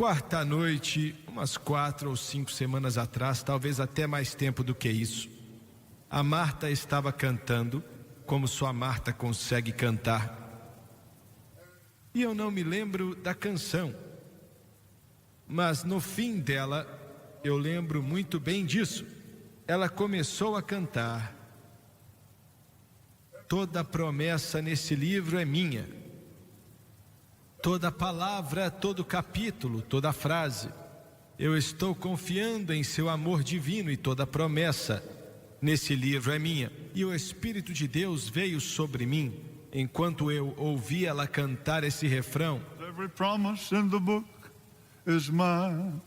quarta noite, umas 4 ou 5 semanas atrás, talvez até mais tempo do que isso, a Marta estava cantando, como só a Marta consegue cantar. E eu não me lembro da canção, mas no fim dela, eu lembro muito bem disso. Ela começou a cantar: toda promessa nesse livro é minha, toda palavra, todo capítulo, toda frase. Eu estou confiando em seu amor divino e toda promessa nesse livro é minha. E o Espírito de Deus veio sobre mim enquanto eu ouvi ela cantar esse refrão. Every promise in the book is mine.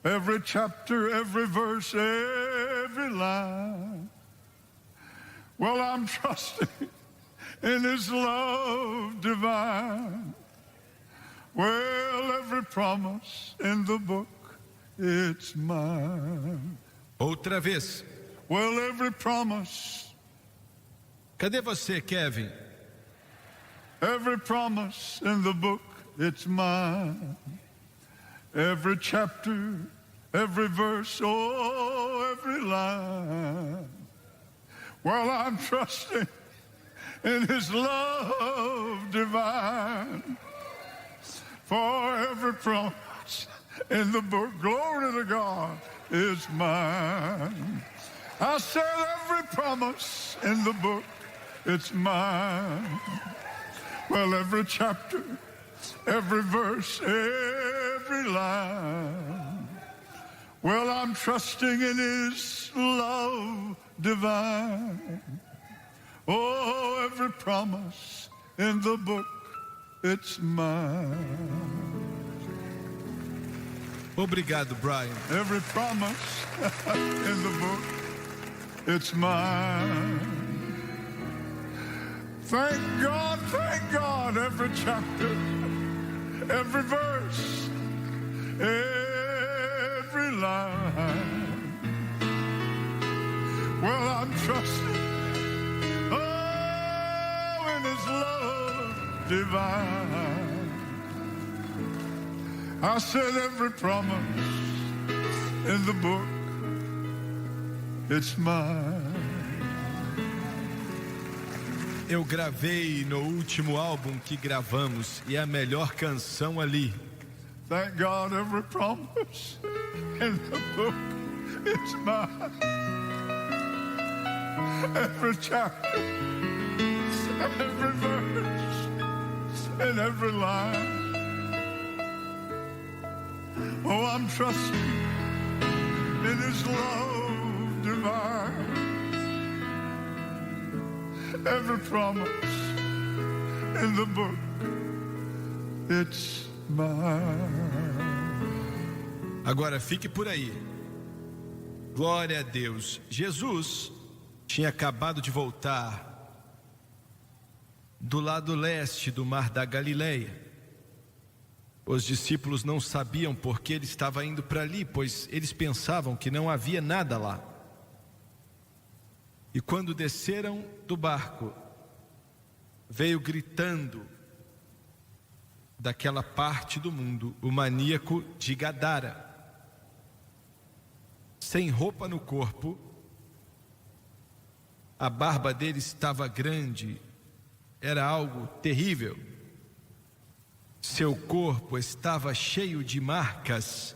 Every chapter, every verse, every line. Well, I'm trusting in His love divine. Well, every promise in the book, it's mine. Outra vez. Well, every promise. Cadê você, Kevin? Every promise in the book, it's mine. Every chapter, every verse, oh, every line. Well, I'm trusting in His love divine. For every promise in the book, glory to God, is mine. I said every promise in the book, it's mine. Well, every chapter, every verse, every line. Well, I'm trusting in His love divine. Oh, every promise in the book, it's mine. Obrigado, Brian. Every promise in the book, it's mine. Thank God, every chapter, every verse, every line. Well, I'm trusting, oh, in His love divine. I said every promise in the book, it's mine. Eu gravei no último álbum que gravamos e a melhor canção ali. Thank God every promise in the book, it's mine. Every chapter, every verse, and every line. Oh, I'm trusting in His love divine. Every promise in the book, it's mine. Agora fique por aí. Glória a Deus. Jesus tinha acabado de voltar do lado leste do Mar da Galileia. Os discípulos não sabiam por que ele estava indo para ali, pois eles pensavam que não havia nada lá. E quando desceram do barco, veio gritando daquela parte do mundo o maníaco de Gadara, sem roupa no corpo, a barba dele estava grande, era algo terrível. Seu corpo estava cheio de marcas,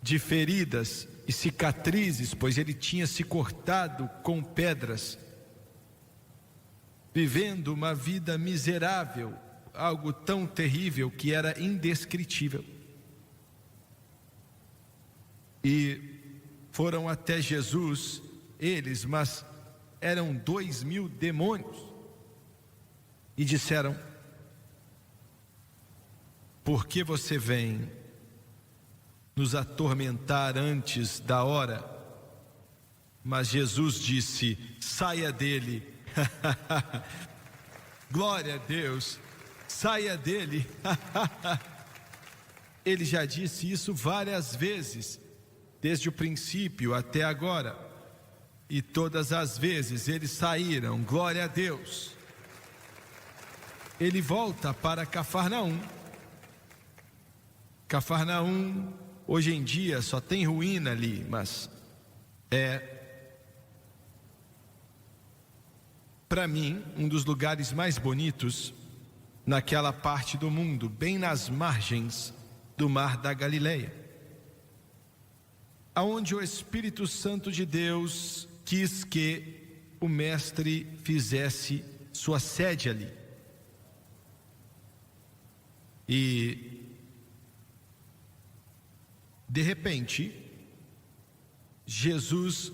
de feridas e cicatrizes, pois ele tinha se cortado com pedras, vivendo uma vida miserável, algo tão terrível que era indescritível. E foram até Jesus, eles, mas eram 2.000 demônios, e disseram: por que você vem nos atormentar antes da hora? Mas Jesus disse: saia dele. Glória a Deus, saia dele. Ele já disse isso várias vezes, desde o princípio até agora, e todas as vezes eles saíram. Glória a Deus. Ele volta para Cafarnaum. Cafarnaum, hoje em dia, só tem ruína ali, mas para mim, um dos lugares mais bonitos naquela parte do mundo, bem nas margens do Mar da Galileia, aonde o Espírito Santo de Deus quis que o mestre fizesse sua sede ali. E de repente, Jesus,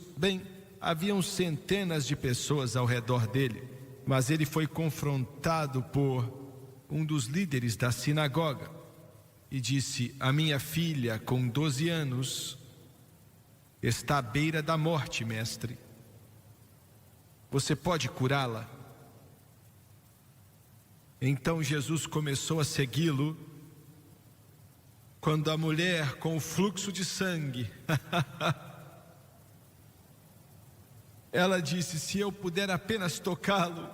haviam centenas de pessoas ao redor dele, mas ele foi confrontado por um dos líderes da sinagoga e disse: a minha filha, com 12 anos, está à beira da morte, mestre. Você pode curá-la? Então Jesus começou a segui-lo, quando a mulher com o fluxo de sangue ela disse: se eu puder apenas tocá-lo,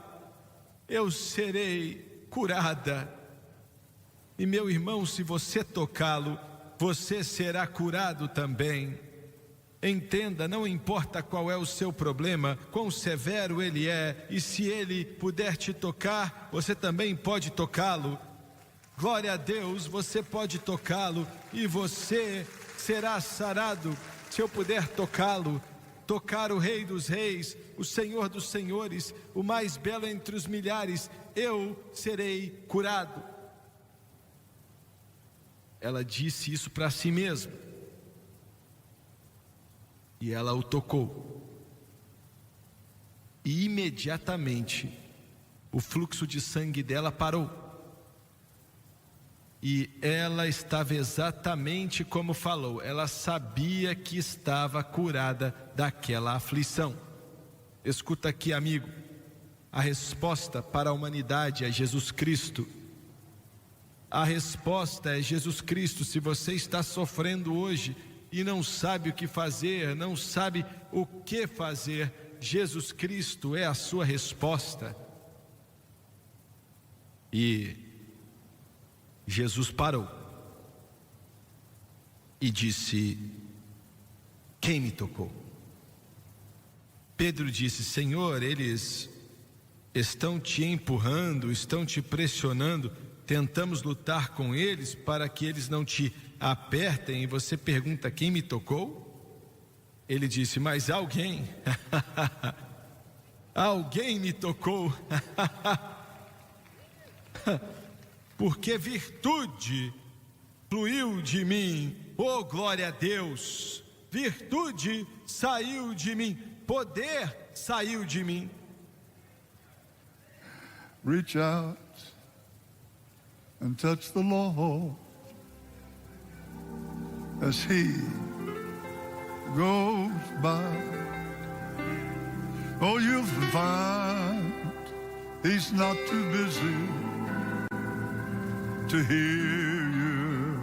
eu serei curada. E meu irmão, se você tocá-lo, você será curado também. Entenda, não importa qual é o seu problema, quão severo ele é, e se ele puder te tocar, você também pode tocá-lo. Glória a Deus, você pode tocá-lo e você será sarado. Se eu puder tocá-lo, tocar o Rei dos Reis, o Senhor dos Senhores, o mais belo entre os milhares, eu serei curado. Ela disse isso para si mesma. E ela o tocou. E imediatamente o fluxo de sangue dela parou. E ela estava exatamente como falou. Ela sabia que estava curada daquela aflição. Escuta aqui, amigo. A resposta para a humanidade é Jesus Cristo. A resposta é Jesus Cristo. Se você está sofrendo hoje e não sabe o que fazer, não sabe o que fazer, Jesus Cristo é a sua resposta. E Jesus parou e disse: quem me tocou? Pedro disse: Senhor, eles estão te empurrando, estão te pressionando. Tentamos lutar com eles para que eles não te apertem, e você pergunta: quem me tocou? Ele disse: mas alguém alguém me tocou porque virtude fluiu de mim. Oh, glória a Deus! Virtude saiu de mim, poder saiu de mim. Reach out and touch the Lord as He goes by. Oh, you'll find He's not too busy to hear your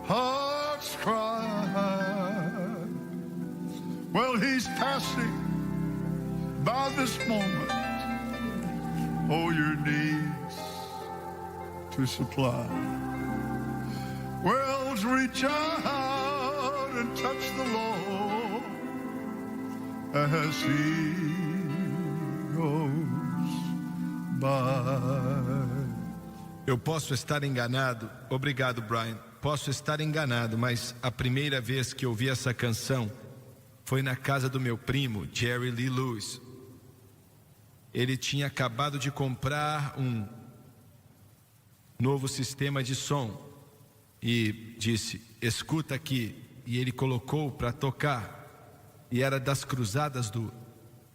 heart's cry. Well, He's passing by this moment, all your needs to supply. Well, reach out and touch the Lord as He goes by. Eu posso estar enganado, obrigado, Brian. Posso estar enganado, mas a primeira vez que ouvi essa canção foi na casa do meu primo, Jerry Lee Lewis. Ele tinha acabado de comprar um novo sistema de som e disse: escuta aqui. E ele colocou para tocar, e era das cruzadas do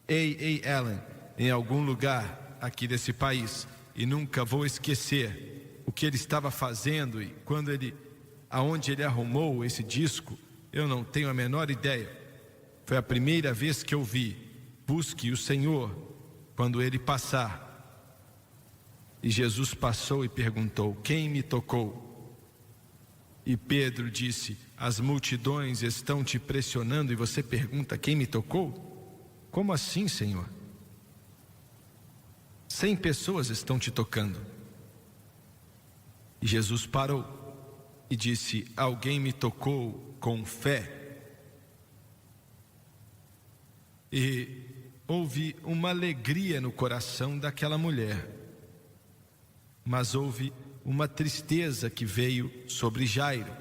A.A. Allen, em algum lugar aqui desse país. E nunca vou esquecer o que ele estava fazendo, e aonde ele arrumou esse disco, eu não tenho a menor ideia. Foi a primeira vez que eu vi. Busque o Senhor quando ele passar. E Jesus passou e perguntou: quem me tocou? E Pedro disse: as multidões estão te pressionando e você pergunta: quem me tocou? Como assim, Senhor? 100 pessoas estão te tocando. E Jesus parou e disse: alguém me tocou com fé. E houve uma alegria no coração daquela mulher, mas houve uma tristeza que veio sobre Jairo,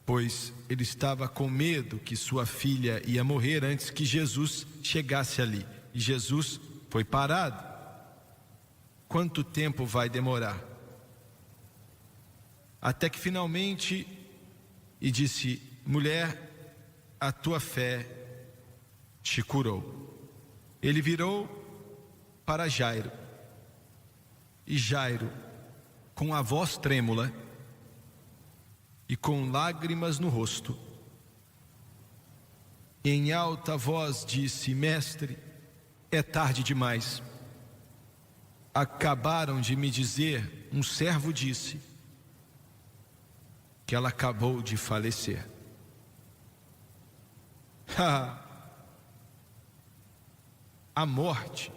pois ele estava com medo que sua filha ia morrer antes que Jesus chegasse ali. E Jesus foi parado. Quanto tempo vai demorar? Até que finalmente, e disse: mulher, a tua fé te curou. Ele virou para Jairo, e Jairo, com a voz trêmula e com lágrimas no rosto, em alta voz disse: mestre, é tarde demais. Acabaram de me dizer, um servo disse, que ela acabou de falecer. A morte,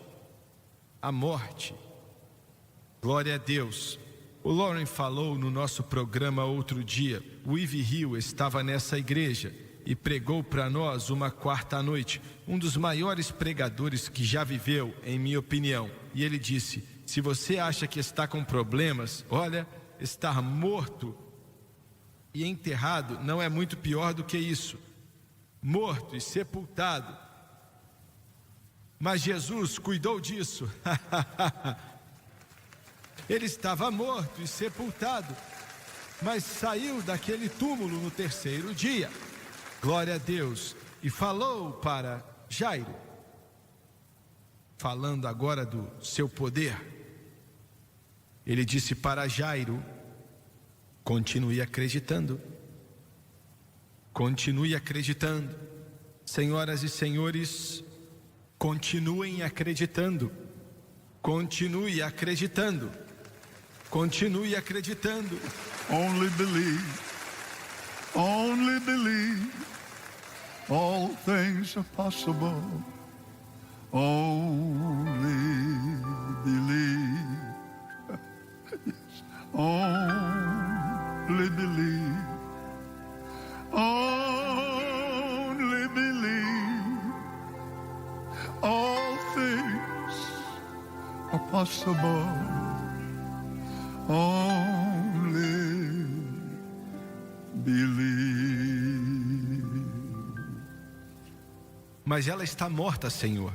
glória a Deus. O Lauren falou no nosso programa outro dia. O Ivy Hill estava nessa igreja e pregou para nós uma quarta noite, um dos maiores pregadores que já viveu, em minha opinião. E ele disse: se você acha que está com problemas, olha, estar morto e enterrado não é muito pior do que isso. Morto e sepultado. Mas Jesus cuidou disso. Ele estava morto e sepultado, mas saiu daquele túmulo no terceiro dia. Glória a Deus. E falou para Jairo, falando agora do seu poder. Ele disse para Jairo: continue acreditando. Continue acreditando. Senhoras e senhores, continuem acreditando. Continue acreditando. Continue acreditando. Only believe. Only believe. All things are possible. Only believe. Yes. Only believe. Only believe. All things are possible. Only believe. Mas ela está morta, Senhor.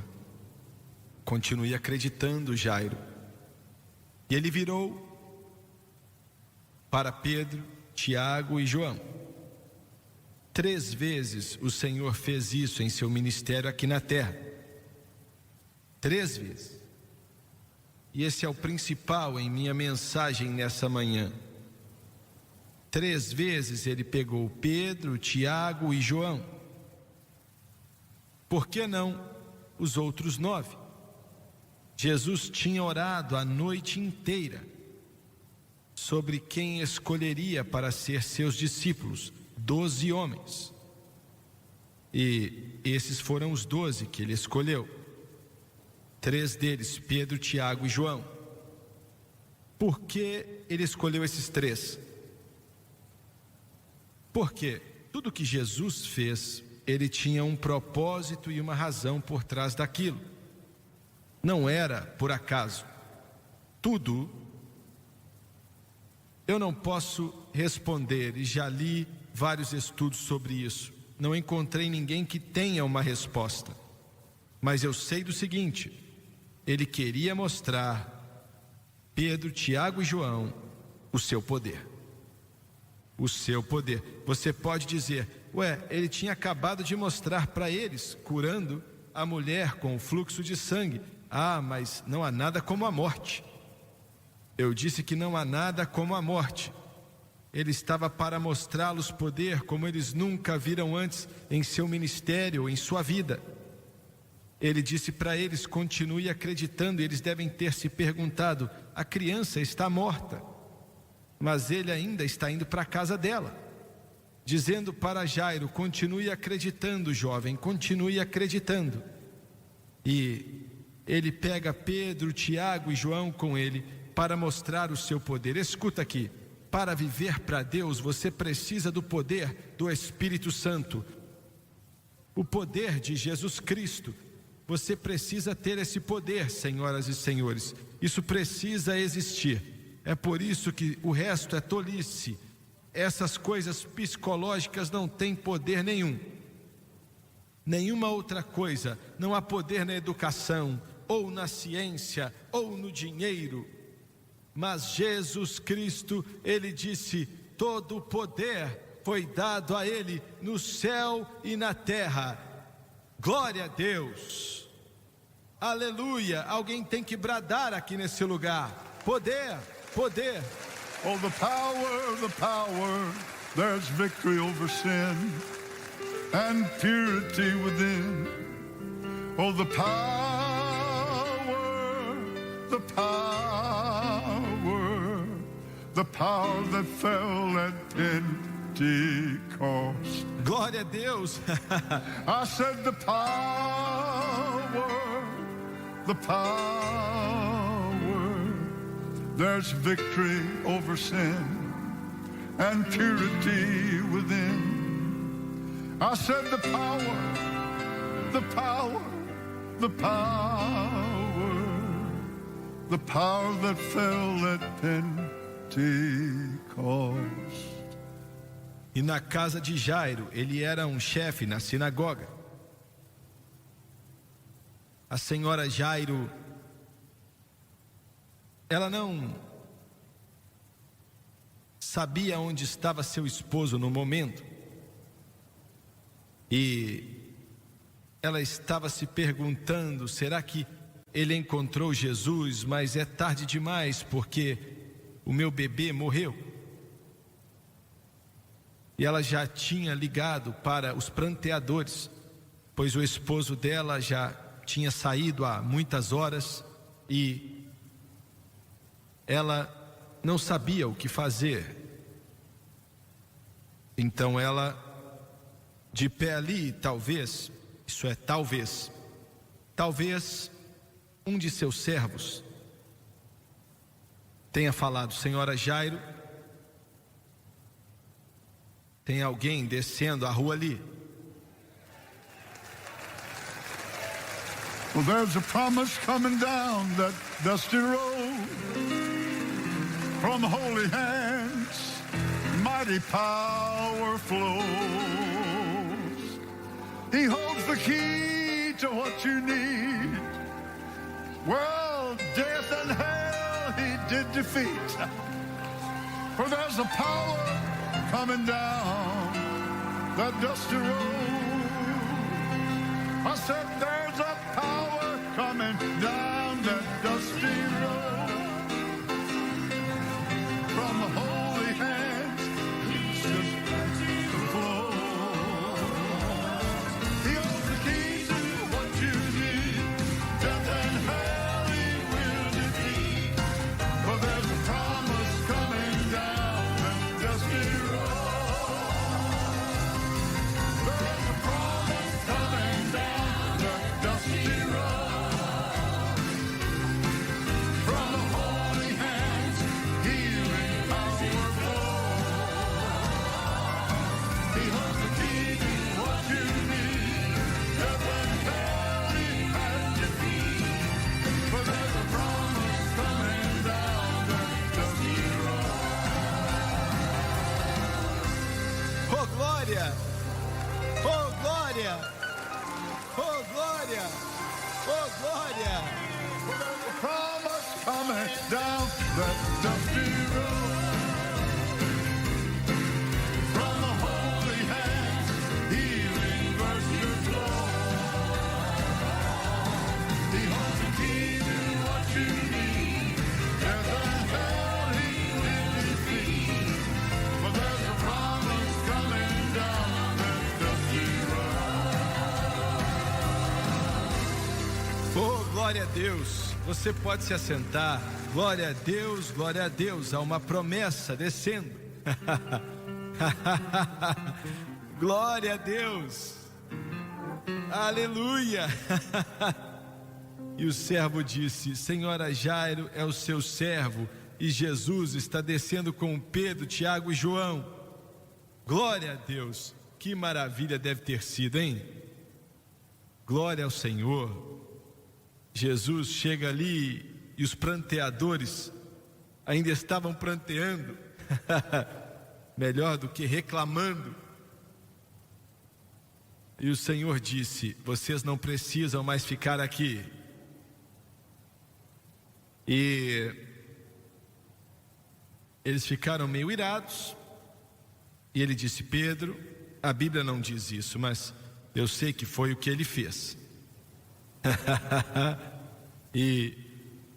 Continue acreditando, Jairo. E ele virou para Pedro, Tiago e João. 3 vezes o Senhor fez isso em seu ministério aqui na terra. 3 vezes. E esse é o principal em minha mensagem nessa manhã. 3 vezes ele pegou Pedro, Tiago e João. Por que não os outros 9? Jesus tinha orado a noite inteira sobre quem escolheria para ser seus discípulos, 12 homens. E esses foram os 12 que ele escolheu. 3 deles, Pedro, Tiago e João. Por que ele escolheu esses 3? Porque tudo que Jesus fez, ele tinha um propósito e uma razão por trás daquilo. Não era por acaso. Tudo, eu não posso responder, e já li vários estudos sobre isso. Não encontrei ninguém que tenha uma resposta. Mas eu sei do seguinte: ele queria mostrar Pedro, Tiago e João o seu poder. O seu poder. Você pode dizer: ué, ele tinha acabado de mostrar para eles, curando a mulher com o fluxo de sangue. Ah, mas não há nada como a morte. Eu disse que não há nada como a morte. Ele estava para mostrá-los poder como eles nunca viram antes em seu ministério, em sua vida. Ele disse para eles: continue acreditando. E eles devem ter se perguntado: a criança está morta, mas ele ainda está indo para a casa dela. Dizendo para Jairo: continue acreditando, jovem, continue acreditando. E ele pega Pedro, Tiago e João com ele para mostrar o seu poder. Escuta aqui, para viver para Deus, você precisa do poder do Espírito Santo, o poder de Jesus Cristo. Você precisa ter esse poder, senhoras e senhores. Isso precisa existir. É por isso que o resto é tolice. Essas coisas psicológicas não têm poder nenhum. Nenhuma outra coisa. Não há poder na educação, ou na ciência, ou no dinheiro. Mas Jesus Cristo, Ele disse: todo o poder foi dado a Ele no céu e na terra. Glória a Deus. Aleluia. Alguém tem que bradar aqui nesse lugar: poder, poder. Oh, the power, there's victory over sin and purity within. Oh, the power, the power that fell at Pentecost. Glória a Deus. I said the power, there's victory over sin and purity within. I said the power that fell at Pentecost. E na casa de Jairo, ele era um chefe na sinagoga. A senhora Jairo, ela não sabia onde estava seu esposo no momento. E ela estava se perguntando: será que ele encontrou Jesus? Mas é tarde demais, porque o meu bebê morreu. E ela já tinha ligado para os pranteadores, pois o esposo dela já tinha saído há muitas horas e ela não sabia o que fazer. Então ela, de pé ali, talvez um de seus servos tenha falado: senhora Jairo, tem alguém descendo a rua ali. Well, there's a promise coming down that dusty road from holy hands, mighty power flows. He holds the key to what you need. Well, death and hell he did defeat. For there's a power coming down that dusty road. I said there's a power coming down that dusty road. From the holy hands, it's just the flow. He holds the key to what you need. Death and hell he will defeat. For there's a promise coming down that dusty road. There's a promise coming down that dusty road. From the holy hands, healing power flows. He holds the key to what you need. Death and hell he has defeat. For there's a promise coming down that dusty road. Oh glória! Oh glória! Oh glória! Oh glória! There's a promise coming down that dusty road. From the holy hands, healing virtue flows. He holds the key to what you need. Death and hell he will defeat. But there's a promise coming down that dusty road. Oh glória a Deus! Você pode se assentar. Glória a Deus, glória a Deus. Há uma promessa descendo. Glória a Deus. Aleluia. E o servo disse: senhora Jairo, é o seu servo, e Jesus está descendo com Pedro, Tiago e João. Glória a Deus, que maravilha deve ter sido, hein? Glória ao Senhor. Jesus chega ali e os pranteadores ainda estavam pranteando, melhor do que reclamando. E o Senhor disse: vocês não precisam mais ficar aqui. E eles ficaram meio irados. E ele disse: Pedro, a Bíblia não diz isso, mas eu sei que foi o que ele fez. E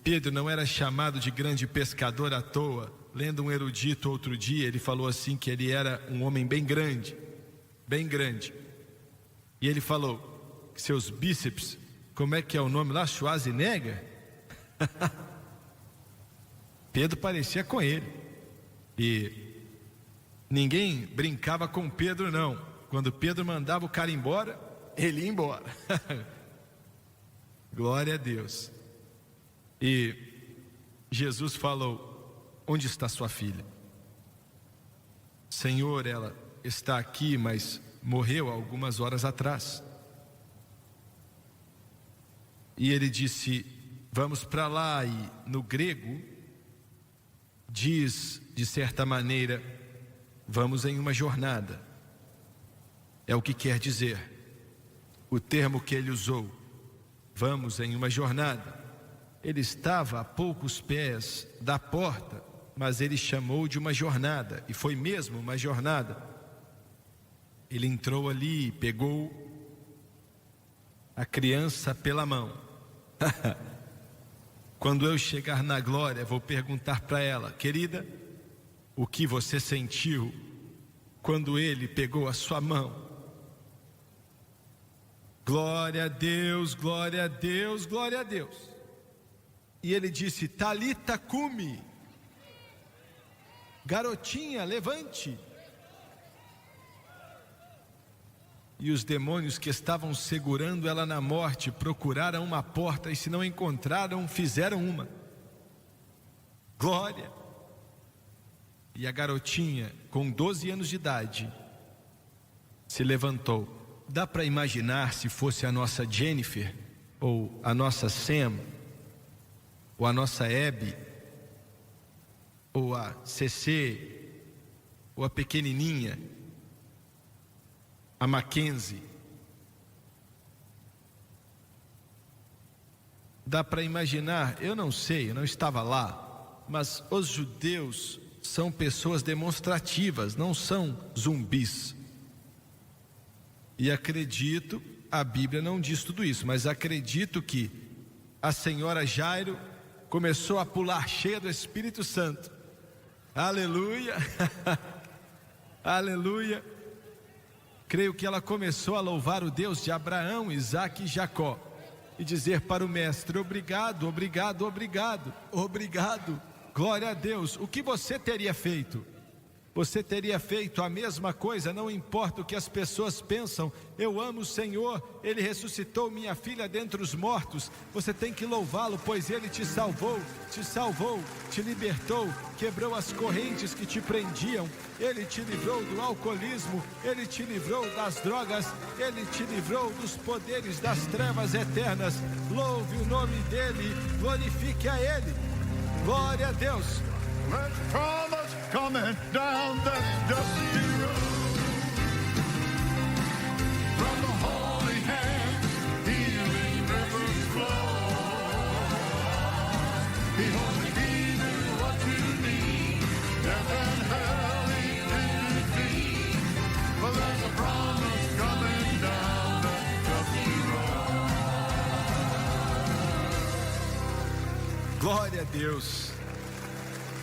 Pedro não era chamado de grande pescador à toa. Lendo um erudito outro dia, ele falou assim que ele era um homem bem grande, bem grande. E ele falou que seus bíceps, como é que é o nome lá? Schwarzenegger? Pedro parecia com ele. E ninguém brincava com Pedro, não. Quando Pedro mandava o cara embora, ele ia embora. Glória a Deus. E Jesus falou: onde está sua filha? Senhor, ela está aqui, mas morreu algumas horas atrás. E ele disse: vamos para lá. E no grego diz, de certa maneira, vamos em uma jornada. É o que quer dizer o termo que ele usou, vamos em uma jornada. Ele estava a poucos pés da porta, mas ele chamou de uma jornada, e foi mesmo uma jornada. Ele entrou ali, pegou a criança pela mão. Quando eu chegar na glória, vou perguntar para ela: querida, o que você sentiu quando ele pegou a sua mão? Glória a Deus, glória a Deus, glória a Deus. E ele disse: Talita cumi, garotinha, levante. E os demônios que estavam segurando ela na morte procuraram uma porta, e se não encontraram, fizeram uma. Glória. E a garotinha, com 12 anos de idade, se levantou. Dá para imaginar se fosse a nossa Jennifer, ou a nossa Sam, ou a nossa Abby, ou a CC, ou a pequenininha, a Mackenzie. Dá para imaginar, eu não sei, eu não estava lá, mas os judeus são pessoas demonstrativas, não são zumbis. E acredito, a Bíblia não diz tudo isso, mas acredito que a senhora Jairo começou a pular cheia do Espírito Santo. Aleluia. Aleluia. Creio que ela começou a louvar o Deus de Abraão, Isaque e Jacó, e dizer para o mestre: obrigado, obrigado, obrigado, obrigado. Glória a Deus. O que você teria feito? Você teria feito a mesma coisa, não importa o que as pessoas pensam. Eu amo o Senhor, Ele ressuscitou minha filha dentre os mortos. Você tem que louvá-lo, pois Ele te salvou, te libertou, quebrou as correntes que te prendiam. Ele te livrou do alcoolismo, Ele te livrou das drogas, Ele te livrou dos poderes das trevas eternas. Louve o nome dEle, glorifique a Ele. Glória a Deus. Let's promise coming down that dusty road. From the holy hand, healing rivers flow. He only gave you what you need. Death and hell he did defeat. But there's a promise coming down that dusty road. Glória a Deus.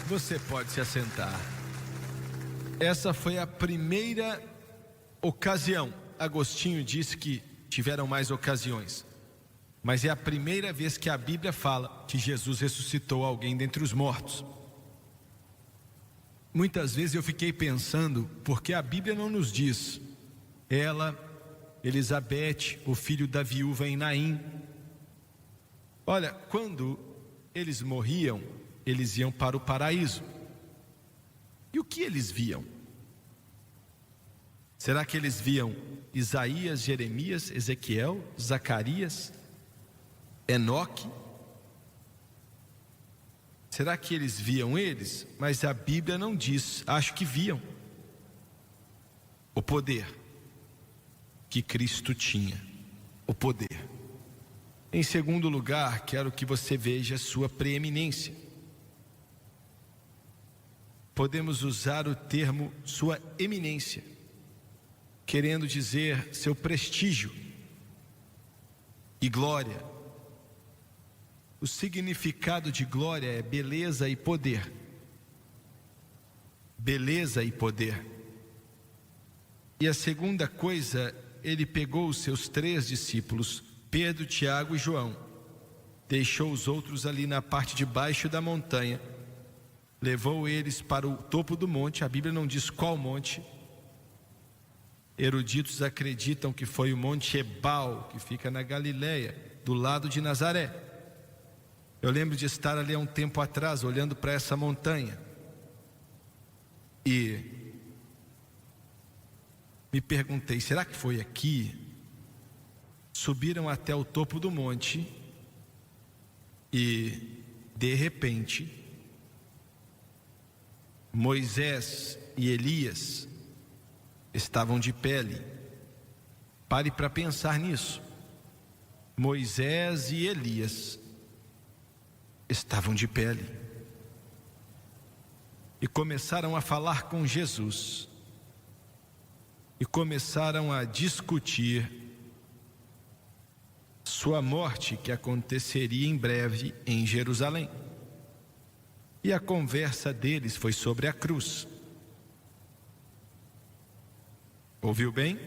Você pode se assentar. Essa foi a primeira ocasião. Agostinho disse que tiveram mais ocasiões, mas é a primeira vez que a Bíblia fala que Jesus ressuscitou alguém dentre os mortos. Muitas vezes eu fiquei pensando, porque a Bíblia não nos diz. Ela, Elizabeth, o filho da viúva em Naim. Olha, quando eles morriam, eles iam para o paraíso. E o que eles viam? Será que eles viam Isaías, Jeremias, Ezequiel, Zacarias, Enoque? Será que eles viam eles? Mas a Bíblia não diz. Acho que viam o poder que Cristo tinha, o poder. Em segundo lugar, quero que você veja a sua preeminência. Podemos usar o termo sua eminência, querendo dizer seu prestígio e glória. O significado de glória é beleza e poder. Beleza e poder. E a segunda coisa, ele pegou os seus 3 discípulos, Pedro, Tiago e João, deixou os outros ali na parte de baixo da montanha, levou eles para o topo do monte. A Bíblia não diz qual monte. Eruditos acreditam que foi o Monte Ebal, que fica na Galileia, do lado de Nazaré. Eu lembro de estar ali há um tempo atrás, olhando para essa montanha, e me perguntei, será que foi aqui? Subiram até o topo do monte e, de repente, Moisés e Elias estavam de pé ali. Pare para pensar nisso. Moisés e Elias estavam de pé ali e começaram a falar com Jesus e começaram a discutir sua morte, que aconteceria em breve em Jerusalém. E a conversa deles foi sobre a cruz. Ouviu bem?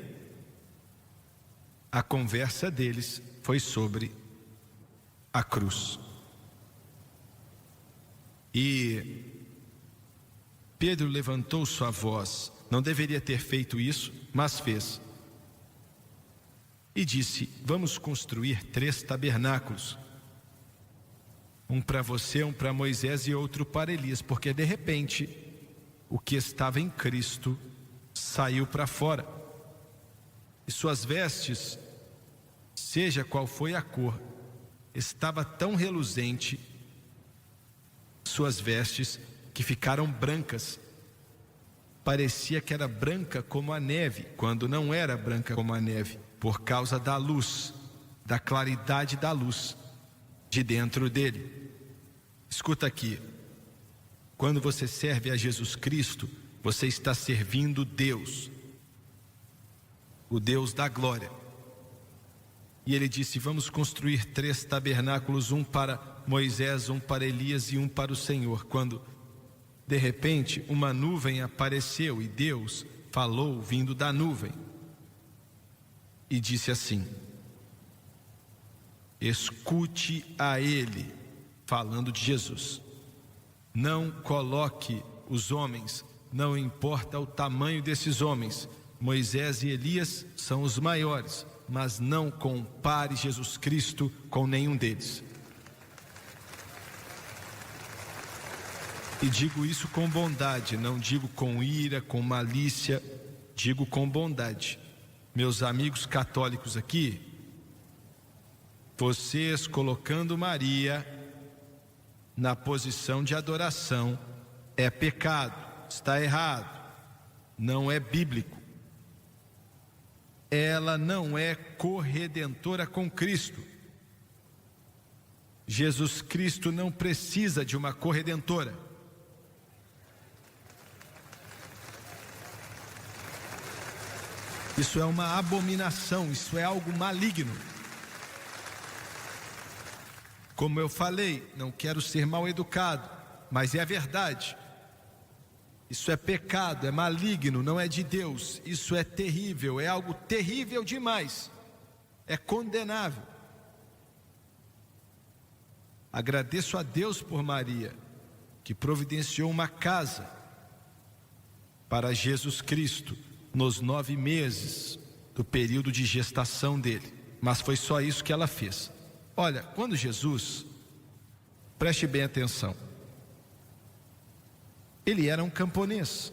A conversa deles foi sobre a cruz. E Pedro levantou sua voz, não deveria ter feito isso, mas fez. E disse: vamos construir 3 tabernáculos. Um para você, um para Moisés e outro para Elias, porque de repente o que estava em Cristo saiu para fora. E suas vestes, seja qual foi a cor, estava tão reluzente, suas vestes, que ficaram brancas. Parecia que era branca como a neve, quando não era branca como a neve, por causa da luz, da claridade da luz de dentro dele. Escuta aqui, quando você serve a Jesus Cristo, você está servindo Deus, o Deus da glória. E ele disse: vamos construir 3 tabernáculos, um para Moisés, um para Elias e um para o Senhor. Quando de repente uma nuvem apareceu e Deus falou vindo da nuvem e disse assim: escute a ele, falando de Jesus. Não coloque os homens, não importa o tamanho desses homens. Moisés e Elias são os maiores, mas não compare Jesus Cristo com nenhum deles. E digo isso com bondade, não digo com ira, com malícia, digo com bondade. Meus amigos católicos aqui, vocês colocando Maria na posição de adoração é pecado, está errado, não é bíblico. Ela não é corredentora com Cristo. Jesus Cristo não precisa de uma corredentora. Isso é uma abominação, isso é algo maligno. Como eu falei, não quero ser mal educado, mas é a verdade. Isso é pecado, é maligno, não é de Deus. Isso é terrível, é algo terrível demais. É condenável. Agradeço a Deus por Maria, que providenciou uma casa para Jesus Cristo nos 9 meses do período de gestação dele. Mas foi só isso que ela fez. Olha, quando Jesus, preste bem atenção, Ele era um camponês.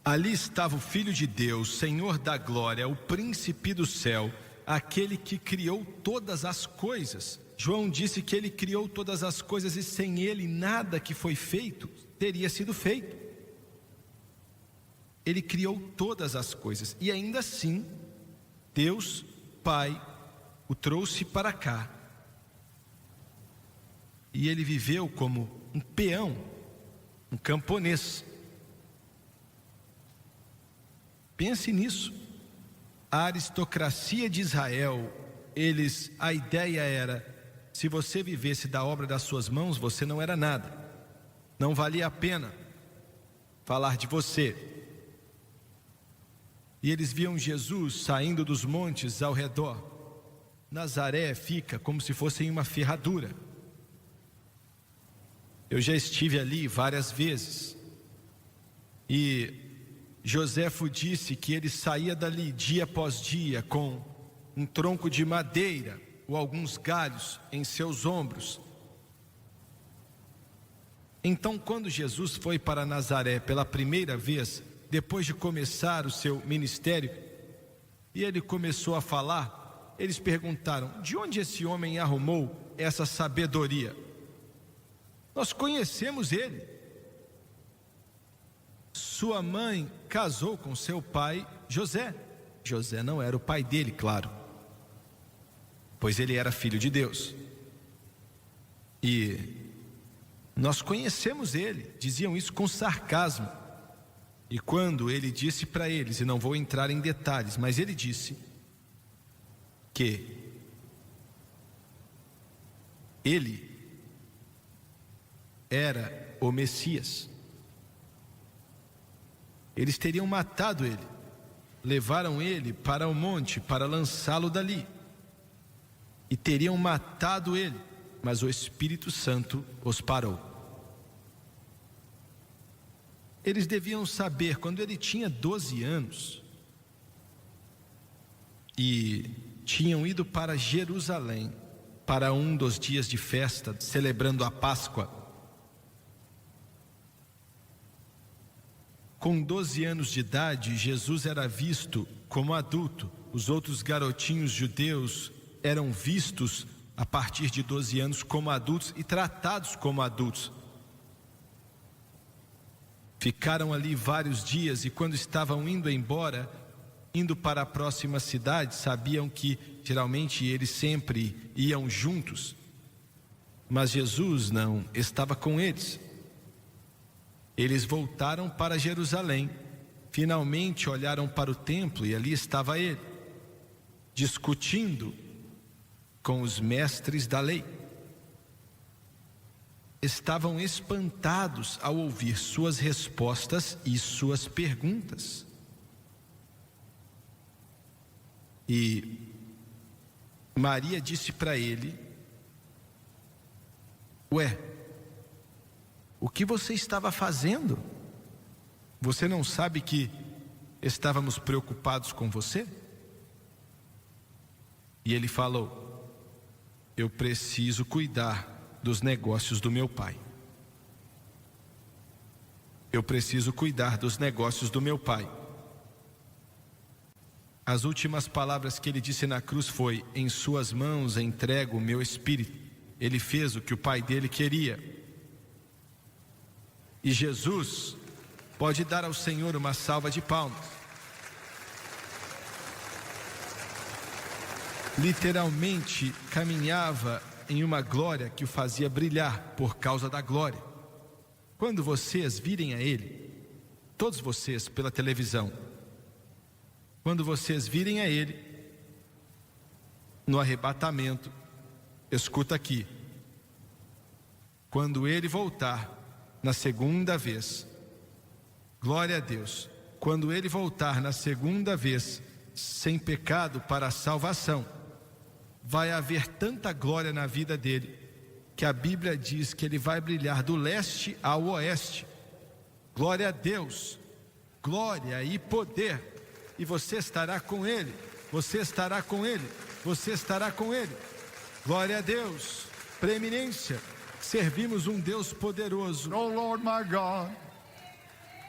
Ali estava o Filho de Deus, Senhor da glória, o príncipe do céu, aquele que criou todas as coisas. João disse que ele criou todas as coisas e sem ele nada que foi feito teria sido feito. Ele criou todas as coisas e ainda assim Deus Pai o trouxe para cá. E ele viveu como um peão, um camponês. Pense nisso. A aristocracia de Israel, a ideia era, se você vivesse da obra das suas mãos, você não era nada. Não valia a pena falar de você. E eles viam Jesus saindo dos montes ao redor. Nazaré fica como se fosse em uma ferradura. Eu já estive ali várias vezes. E Joséfo disse que ele saía dali dia após dia com um tronco de madeira ou alguns galhos em seus ombros. Então, quando Jesus foi para Nazaré pela primeira vez, depois de começar o seu ministério, e ele começou a falar, eles perguntaram: de onde esse homem arrumou essa sabedoria? Nós conhecemos ele. Sua mãe casou com seu pai José. José não era o pai dele, claro, pois ele era filho de Deus. E nós conhecemos ele. Diziam isso com sarcasmo. E quando ele disse para eles, e não vou entrar em detalhes, mas ele disse que ele era o Messias. Eles teriam matado ele, levaram ele para o monte para lançá-lo dali, e teriam matado ele, mas o Espírito Santo os parou. Eles deviam saber, quando ele tinha 12 anos, e tinham ido para Jerusalém, para um dos dias de festa, celebrando a Páscoa. Com 12 anos de idade, Jesus era visto como adulto. Os outros garotinhos judeus eram vistos a partir de 12 anos como adultos e tratados como adultos. Ficaram ali vários dias e quando estavam indo embora, indo para a próxima cidade, sabiam que geralmente eles sempre iam juntos, mas Jesus não estava com eles. Eles voltaram para Jerusalém, finalmente olharam para o templo e ali estava ele, discutindo com os mestres da lei. Estavam espantados ao ouvir suas respostas e suas perguntas. E Maria disse para ele: ué, o que você estava fazendo? Você não sabe que estávamos preocupados com você? E ele falou: eu preciso cuidar dos negócios do meu pai. Eu preciso cuidar dos negócios do meu pai. As últimas palavras que ele disse na cruz foi: em suas mãos entrego o meu espírito. Ele fez o que o pai dele queria. E Jesus pode dar ao Senhor uma salva de palmas. Literalmente caminhava em uma glória que o fazia brilhar por causa da glória. Quando vocês virem a ele, todos vocês pela televisão, quando vocês virem a ele no arrebatamento, escuta aqui: quando ele voltar na segunda vez, glória a Deus, quando ele voltar na segunda vez, sem pecado para a salvação, vai haver tanta glória na vida dele, que a Bíblia diz que ele vai brilhar do leste ao oeste. Glória a Deus, glória e poder, e você estará com ele, você estará com ele, você estará com ele. Glória a Deus, preeminência, Servimos um Deus poderoso. Oh Lord my God,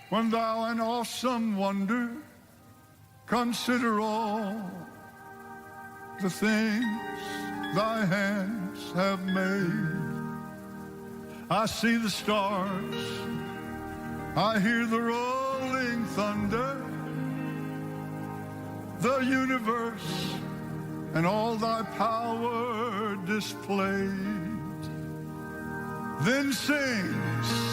when thou in awesome wonder consider all the things thy hands have made. I see the stars, I hear the rolling thunder, the universe and all thy power displayed. Then sings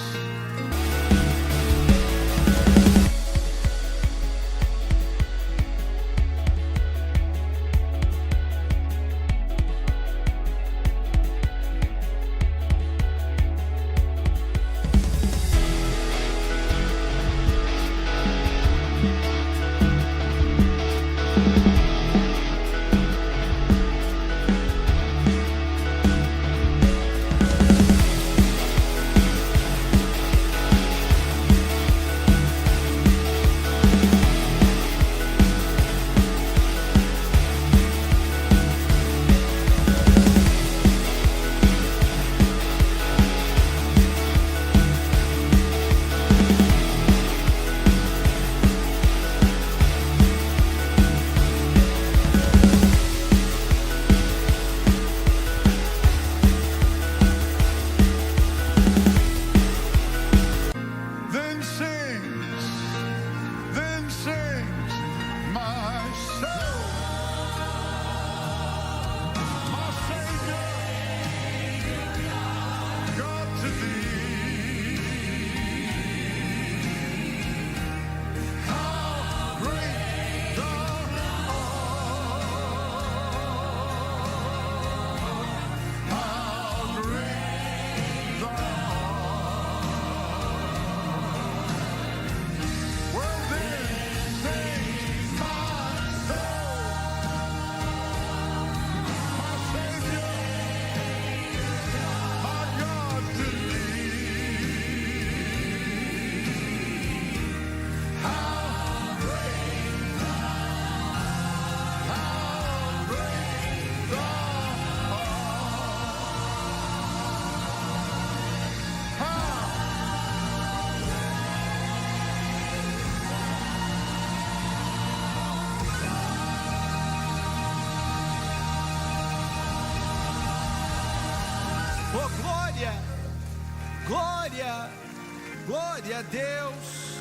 Glória a Deus,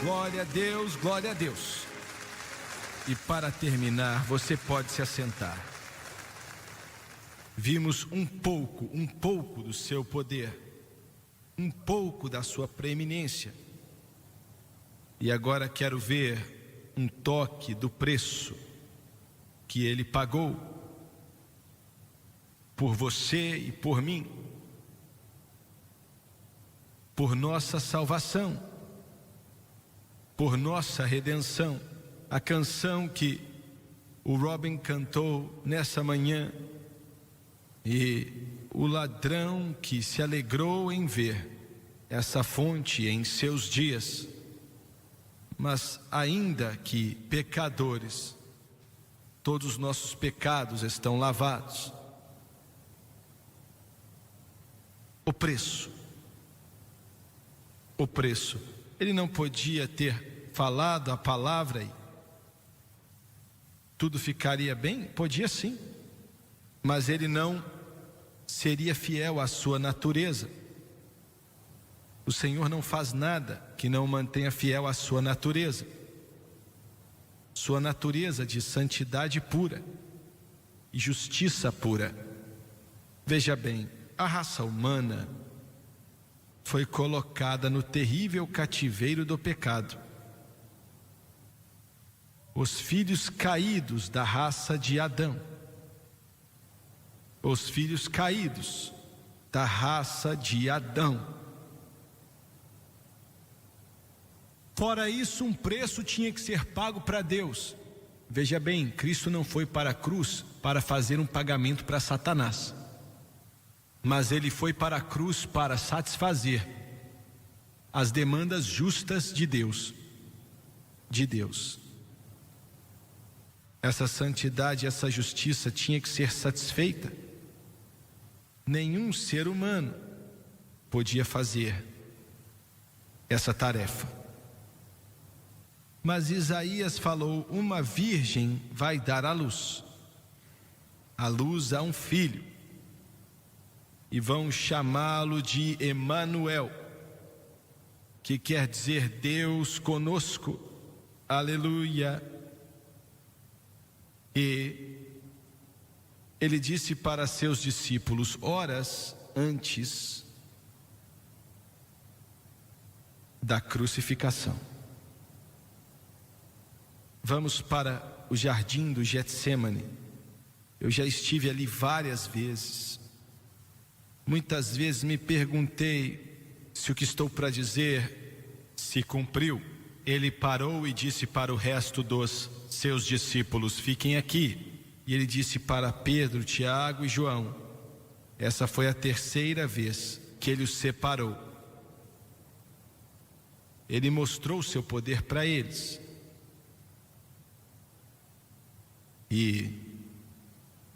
glória a Deus, glória a Deus. E para terminar, você pode se assentar. Vimos um pouco do seu poder, um pouco da sua preeminência. E agora quero ver um toque do preço que ele pagou por você e por mim, por nossa salvação, por nossa redenção. A canção que o Robin cantou nessa manhã, e o ladrão que se alegrou em ver essa fonte em seus dias. Mas ainda que pecadores, todos os nossos pecados estão lavados. O preço, ele não podia ter falado a palavra e tudo ficaria bem? Podia sim, mas ele não seria fiel à sua natureza. O Senhor não faz nada que não o mantenha fiel à sua natureza de santidade pura e justiça pura. Veja bem, a raça humana foi colocada no terrível cativeiro do pecado. Os filhos caídos da raça de Adão, os filhos caídos da raça de Adão. Fora isso, um preço tinha que ser pago para Deus. Veja bem, Cristo não foi para a cruz para fazer um pagamento para Satanás, mas ele foi para a cruz para satisfazer as demandas justas de Deus. Essa santidade, essa justiça tinha que ser satisfeita. nenhum ser humano podia fazer essa tarefa. Mas Isaías falou: uma virgem vai dar à luz a um filho, e vão chamá-lo de Emanuel, que quer dizer Deus conosco. Aleluia. E ele disse para seus discípulos horas antes da crucificação. Vamos para o jardim do Getsêmani. Eu já estive ali várias vezes. Muitas vezes me perguntei se o que estou para dizer se cumpriu. Ele parou e disse para o resto dos seus discípulos: fiquem aqui. E ele disse para Pedro, Tiago e João. Essa foi a terceira vez que ele os separou. Ele mostrou o seu poder para eles. E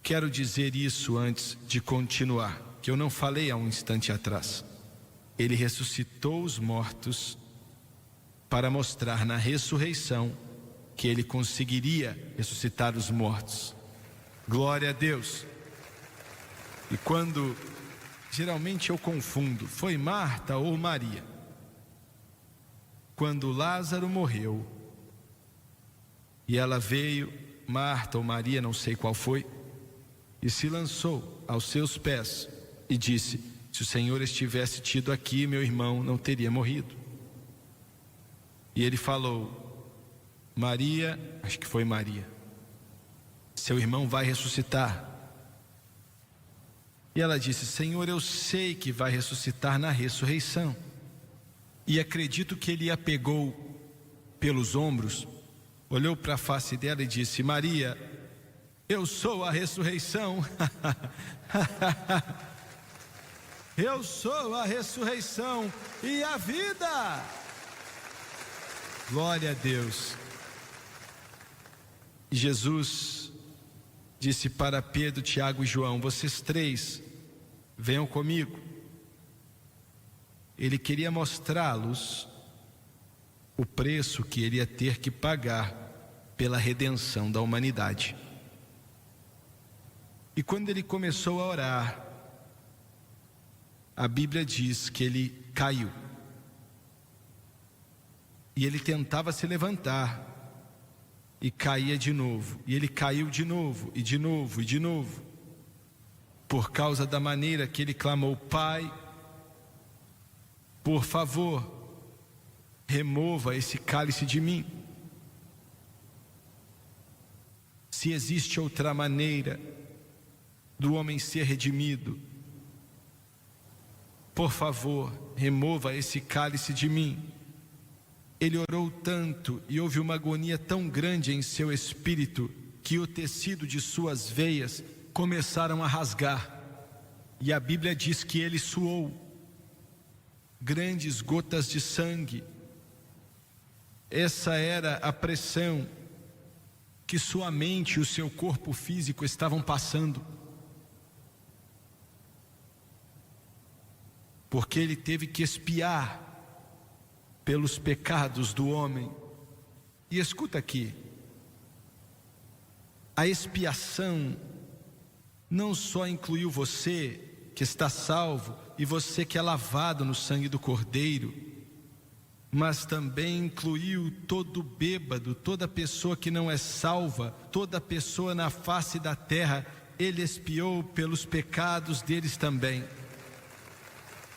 quero dizer isso antes de continuar, que eu não falei há um instante atrás. Ele ressuscitou os mortos para mostrar na ressurreição que ele conseguiria ressuscitar os mortos. Glória a Deus. E quando geralmente eu confundo, foi Marta ou Maria? Quando Lázaro morreu e ela veio, Marta ou Maria, não sei qual foi, e se lançou aos seus pés e disse: se o Senhor estivesse tido aqui, meu irmão não teria morrido. E ele falou: Maria, acho que foi Maria, seu irmão vai ressuscitar. E ela disse: Senhor, eu sei que vai ressuscitar na ressurreição. E acredito que ele a pegou pelos ombros, olhou para a face dela e disse: Maria, eu sou a ressurreição. Eu sou a ressurreição e a vida. Glória a Deus. Jesus disse para Pedro, Tiago e João: vocês três venham comigo. Ele queria mostrá-los o preço que ele ia ter que pagar pela redenção da humanidade. E quando ele começou a orar, a Bíblia diz que ele caiu. E ele tentava se levantar e caía de novo. E ele caiu de novo, e de novo, e de novo. Por causa da maneira que ele clamou: Pai, por favor, remova esse cálice de mim. Se existe outra maneira do homem ser redimido, por favor, remova esse cálice de mim. Ele orou tanto e houve uma agonia tão grande em seu espírito que o tecido de suas veias começaram a rasgar. E a Bíblia diz que ele suou grandes gotas de sangue. Essa era a pressão que sua mente e o seu corpo físico estavam passando. Porque ele teve que expiar pelos pecados do homem. E escuta aqui, a expiação não só incluiu você que está salvo e você que é lavado no sangue do Cordeiro, mas também incluiu todo bêbado, toda pessoa que não é salva, toda pessoa na face da terra. Ele expiou pelos pecados deles também.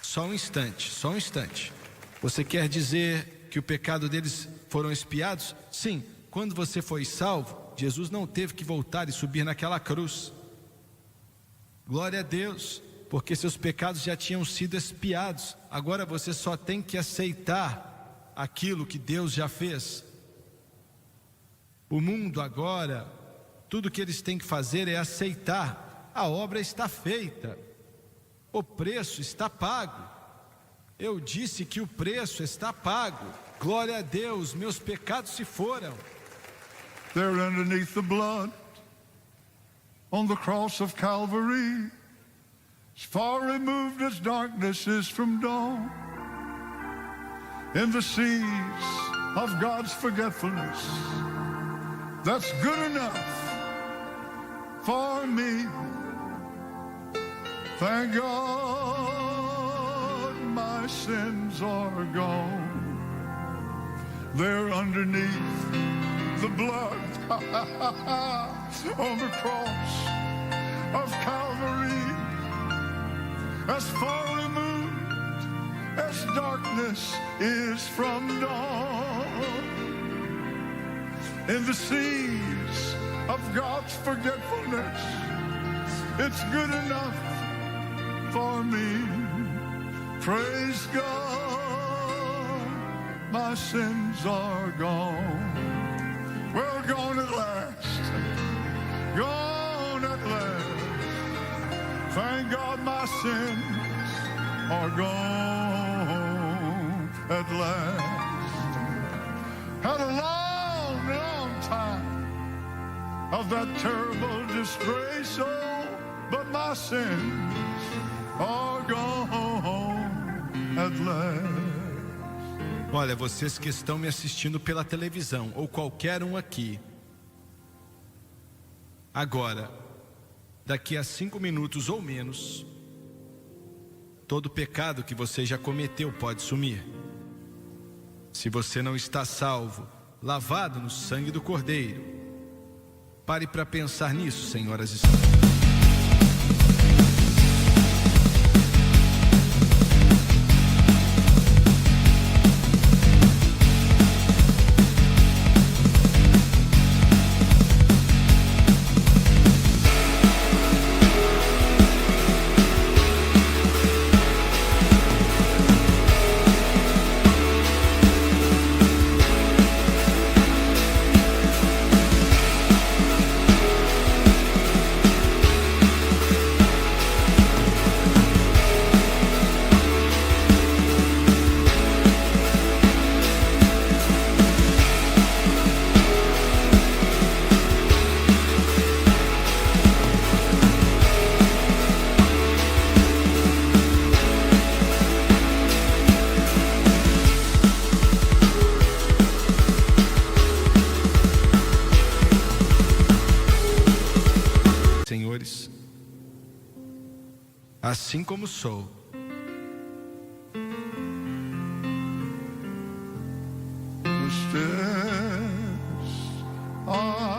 Só um instante, só um instante. Você quer dizer que o pecado deles foram expiados? Sim, quando você foi salvo, Jesus não teve que voltar e subir naquela cruz. Glória a Deus, porque seus pecados já tinham sido expiados. Agora você só tem que aceitar aquilo que Deus já fez. O mundo agora, tudo que eles têm que fazer é aceitar. A obra está feita. O preço está pago. Eu disse que o preço está pago. Glória a Deus, meus pecados se foram. There underneath the blood on the cross of Calvary as far removed as darkness is from dawn. In the seas of God's forgetfulness, that's good enough for me. Thank God my sins are gone. They're underneath the blood on the cross of Calvary. As far removed as darkness is from dawn. In the seas of God's forgetfulness, it's good enough for me. Praise God, my sins are gone. Well, gone at last. Gone at last. Thank God my sins are gone at last. Had a long, long time of that terrible disgrace, oh, but my sins are gone at last. Olha, vocês que estão me assistindo pela televisão, ou qualquer um aqui, agora, daqui a 5 minutos ou menos, todo pecado que você já cometeu pode sumir. Se você não está salvo, lavado no sangue do Cordeiro, pare para pensar nisso, senhoras e senhores. Senhores, assim como sou, The steps I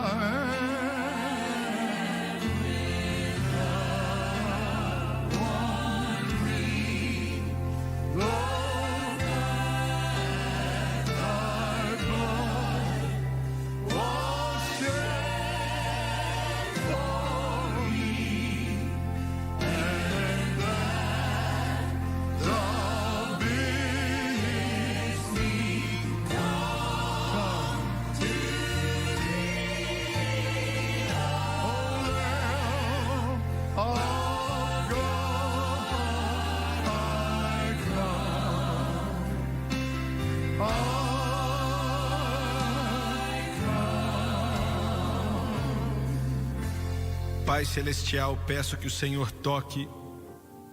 Pai Celestial, peço que o Senhor toque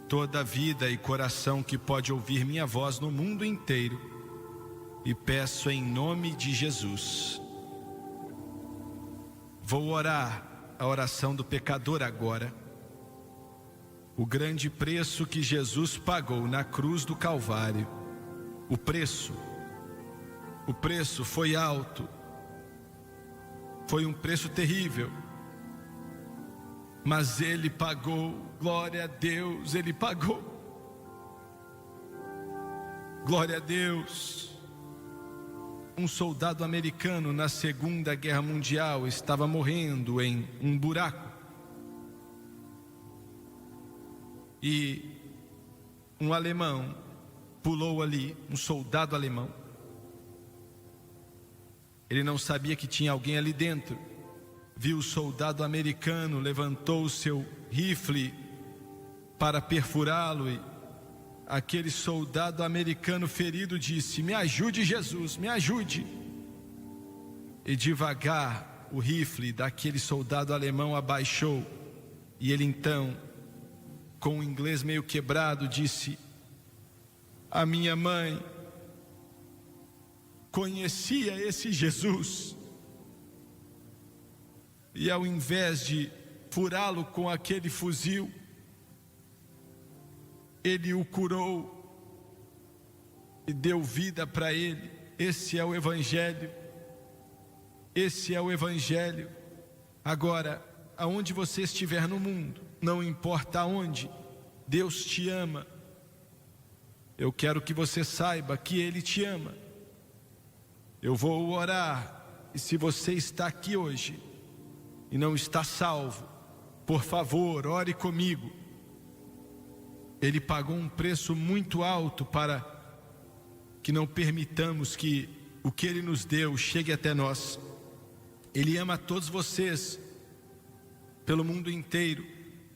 toda vida e coração que pode ouvir minha voz no mundo inteiro, e peço em nome de Jesus. Vou orar a oração do pecador agora. O grande preço que Jesus pagou na cruz do Calvário. O preço foi alto, foi um preço terrível, mas Ele pagou. Glória a Deus, Ele pagou. Glória a Deus. Um soldado americano na Segunda Guerra Mundial estava morrendo em um buraco, e um alemão pulou ali, um soldado alemão. Ele não sabia que tinha alguém ali dentro. Viu o soldado americano, levantou o seu rifle para perfurá-lo, e aquele soldado americano ferido disse: "Me ajude, Jesus, me ajude." E devagar o rifle daquele soldado alemão abaixou, e ele então com o inglês meio quebrado, disse: a minha mãe conhecia esse Jesus, e ao invés de furá-lo com aquele fuzil, ele o curou e deu vida para ele. Esse é o Evangelho. Esse é o Evangelho. Agora, aonde você estiver no mundo, não importa aonde, Deus te ama. Eu quero que você saiba que Ele te ama. Eu vou orar, e se você está aqui hoje e não está salvo, por favor, ore comigo. Ele pagou um preço muito alto para que não permitamos que o que Ele nos deu chegue até nós. Ele ama todos vocês, pelo mundo inteiro.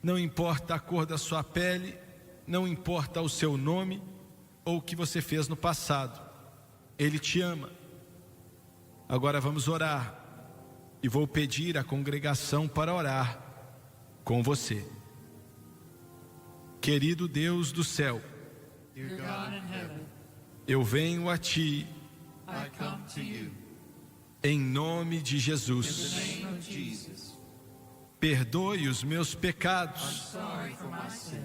Não importa a cor da sua pele, não importa o seu nome ou o que você fez no passado. Ele te ama. Agora vamos orar, e vou pedir à congregação para orar com você. Querido Deus do céu, Dear God in heaven, eu venho a Ti I come to you em nome de in Jesus. the name of Jesus. Perdoe os meus I'm pecados, sorry for my sin,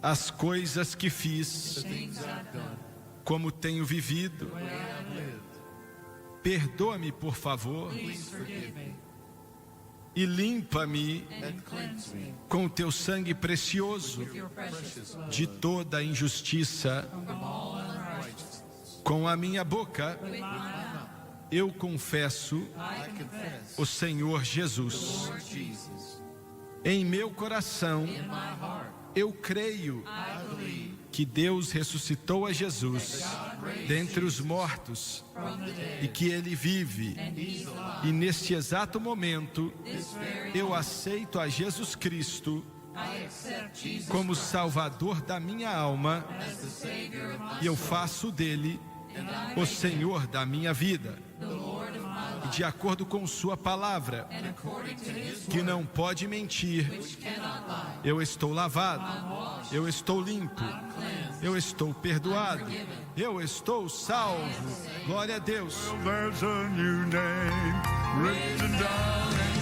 as coisas que fiz, the things I've done, como tenho vivido. the way I've lived. Perdoa-me, por favor, Please forgive me e limpa-me and cleanse me com o Teu sangue precioso with your precious blood de toda a injustiça. from all unrighteousness. Com a minha boca With my mouth, eu confesso I confess o Senhor Jesus. Lord Jesus. Em meu coração In my heart, eu creio I believe que Deus ressuscitou a Jesus dentre os mortos from the dead, e que Ele vive. and He's alive. E neste exato momento This very eu moment, aceito a Jesus Cristo I accept Jesus como Christ Salvador da minha alma as the Savior of my e eu soul, faço dele and I o make Senhor da minha vida. the Lord of my E life, de acordo com Sua palavra, and according to His que word, não pode mentir, which cannot lie, eu estou lavado, I'm washed, eu estou limpo, I'm cleansed, eu estou perdoado, eu estou salvo. Glória a Deus. There's a new name written down in